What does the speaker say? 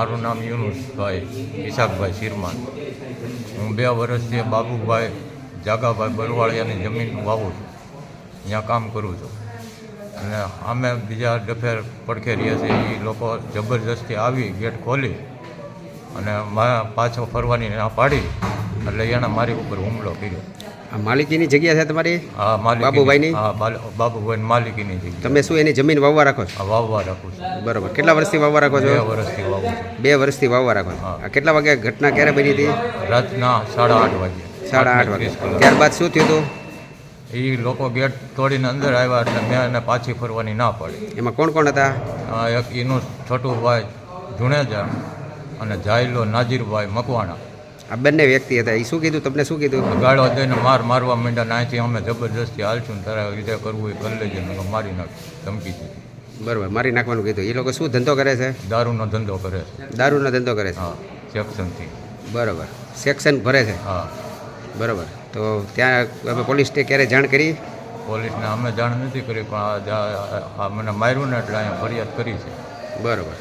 મારું નામ યુનુસભાઈ ઈશાકભાઈ શિરમાન. હું 2 વર્ષથી બાબુભાઈ જાગાભાઈ બરવાળિયાની જમીન વાવું છું, ત્યાં કામ કરું છું. અને અમે બીજા ડફેર પડખે રહીએ છીએ. એ લોકો જબરજસ્તી આવી ગેટ ખોલી અને પાછો ફરવાની ના પાડી, એટલે એણે મારી ઉપર હુમલો કર્યો. આ માલિકીની જગ્યા છે તમારી? હા, બાબુભાઈની? હા, બાબુભાઈની માલિકીની જગ્યા. તમે શું એની જમીન વાવવા રાખો છો? હા, વાવવા રાખું છું. બરોબર. કેટલા વર્ષથી વાવવા રાખો છો? 2 વર્ષથી વાવું છું. 2 વર્ષથી વાવવા રાખો છો. હા. આ કેટલા વાગે ઘટના ક્યારે બની હતી? રાતના 8:30 વાગે. 8:30 વાગે. 8:30 કલાક. ત્યારબાદ શું થયું હતું? એ લોકો ગેટ તોડીને અંદર આવ્યા એટલે મેં એને પાછી ફરવાની ના પાડી. એમાં કોણ કોણ હતા? એક એનું છોટુભાઈ જુણેજા અને જાયલો નાજીરભાઈ મકવાણા. આ બંને વ્યક્તિ હતા. એ શું કીધું તમને? શું કીધું? ગાળો દઈને મારવા માંડ્યા ને અહીંથી અમે જબરજસ્તી હાલશું ને તારા રીતે કરવું એ કરી લેજે ને મારી નાખ ધમકી દીધી. બરોબર. મારી નાખવાનું કીધું. એ લોકો શું ધંધો કરે છે? દારૂનો ધંધો કરે છે. દારૂનો ધંધો કરે છે? હા, સેક્શનથી. બરોબર. સેક્શન ભરે છે? હા. બરોબર. તો ત્યાં તમે પોલીસને ક્યારે જાણ કરી? પોલીસને અમે જાણ નથી કરી, પણ આ મને માર્યું ને એટલે અહીંયા ફરિયાદ કરી છે. બરોબર.